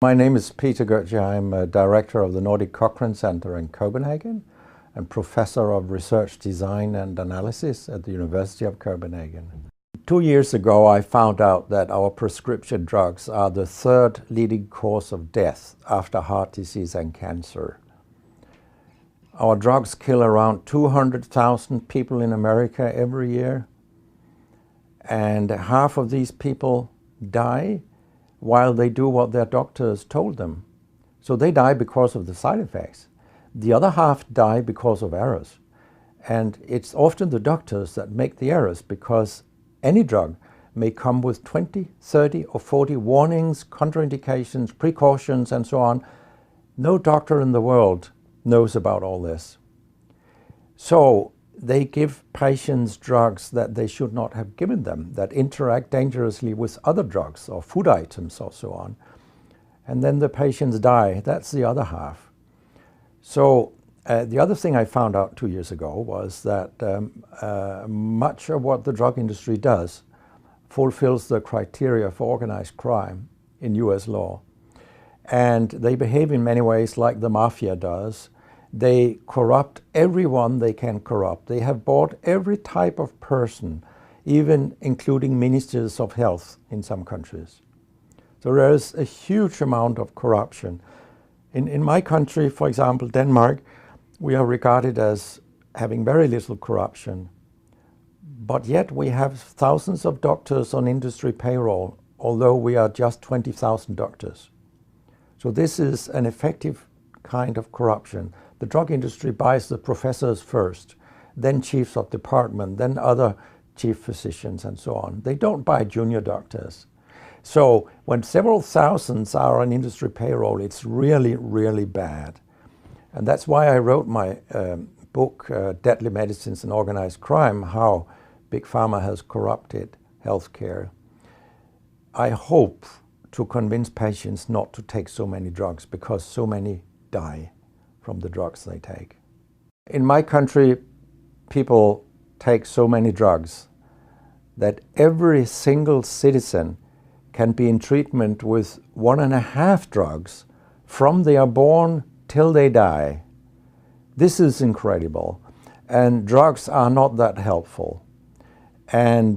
My name is Peter Gotzsche. I'm a director of the Nordic Cochrane Center in Copenhagen and professor of research design and analysis at the University of Copenhagen. 2 years ago, I found out that our prescription drugs are the third leading cause of death after heart disease and cancer. Our drugs kill around 200,000 people in America every year, and half of these people die while they do what their doctors told them. So they die because of the side effects. The other half die because of errors. And it's often the doctors that make the errors, because any drug may come with 20, 30 or 40 warnings, contraindications, precautions, and so on. No doctor in the world knows about all this. So they give patients drugs that they should not have given them, that interact dangerously with other drugs or food items or so on. And then the patients die. That's the other half. So the other thing I found out 2 years ago was that much of what the drug industry does fulfills the criteria for organized crime in US law. And they behave in many ways like the mafia does. They corrupt everyone they can corrupt. They have bought every type of person, even including ministers of health in some countries. So there is a huge amount of corruption. In my country, for example, Denmark, we are regarded as having very little corruption. But yet we have thousands of doctors on industry payroll, although we are just 20,000 doctors. So this is an effective kind of corruption. The drug industry buys the professors first, then chiefs of department, then other chief physicians and so on. They don't buy junior doctors. So when several thousands are on industry payroll, it's really, really bad. And that's why I wrote my book, Deadly Medicines and Organized Crime, How Big Pharma Has Corrupted Healthcare. I hope to convince patients not to take so many drugs, because so many die from the drugs they take. In my country, people take so many drugs that every single citizen can be in treatment with 1.5 drugs from they are born till they die. This is incredible. And drugs are not that helpful. And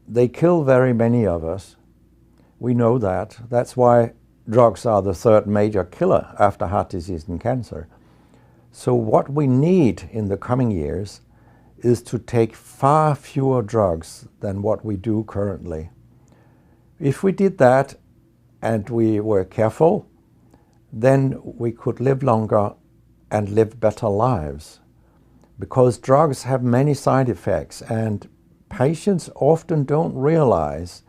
they kill very many of us. We know that. That's why drugs are the third major killer after heart disease and cancer. So what we need in the coming years is to take far fewer drugs than what we do currently. If we did that and we were careful, then we could live longer and live better lives. Because drugs have many side effects, and patients often don't realize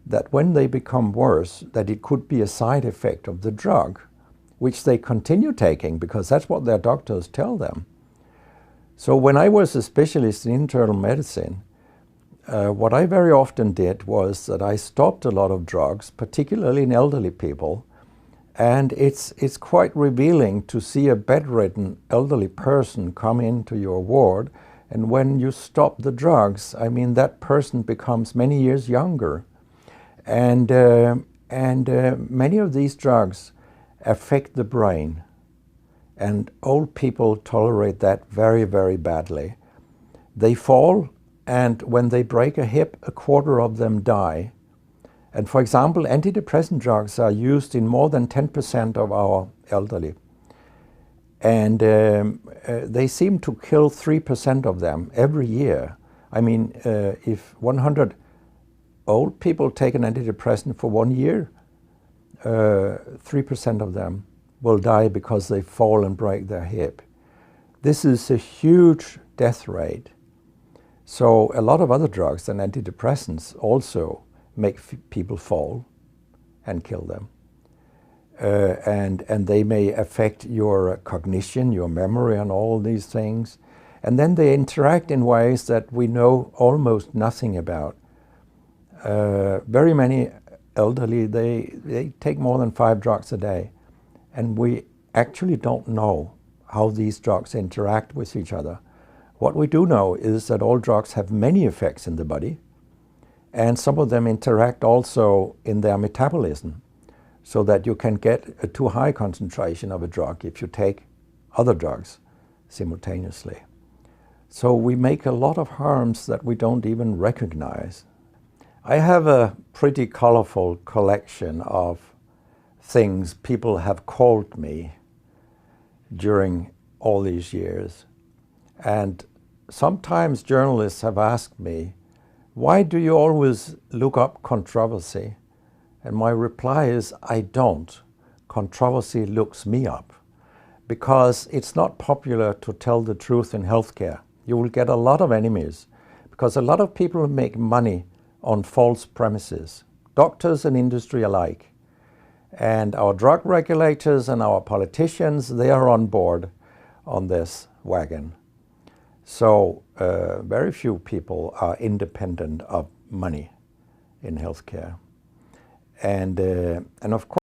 that when they become worse, that it could be a side effect of the drug, which they continue taking because that's what their doctors tell them. So when I was a specialist in internal medicine, what I very often did was that I stopped a lot of drugs, particularly in elderly people. And it's quite revealing to see a bedridden elderly person come into your ward, and when you stop the drugs, I mean, that person becomes many years younger. And many of these drugs affect the brain, and old people tolerate that very, very badly. They fall, and when they break a hip, 1/4 of them die. And for example, antidepressant drugs are used in more than 10% of our elderly. And they seem to kill 3% of them every year. I mean, if 100 old people take an antidepressant for 1 year, 3% of them will die because they fall and break their hip. This is a huge death rate. So a lot of other drugs than antidepressants also make people fall and kill them. And they may affect your cognition, your memory, and all these things. And then they interact in ways that we know almost nothing about. Very many elderly, they take more than 5 drugs a day. And we actually don't know how these drugs interact with each other. What we do know is that all drugs have many effects in the body, and some of them interact also in their metabolism. so that you can get a too high concentration of a drug if you take other drugs simultaneously. So we make a lot of harms that we don't even recognize. I have a pretty colorful collection of things people have called me during all these years. And sometimes journalists have asked me, why do you always look up controversy? And my reply is, I don't. Controversy looks me up, because it's not popular to tell the truth in healthcare. You will get a lot of enemies, because a lot of people make money on false premises, doctors and industry alike. And our drug regulators and our politicians, they are on board on this wagon. So very few people are independent of money in healthcare. And of course,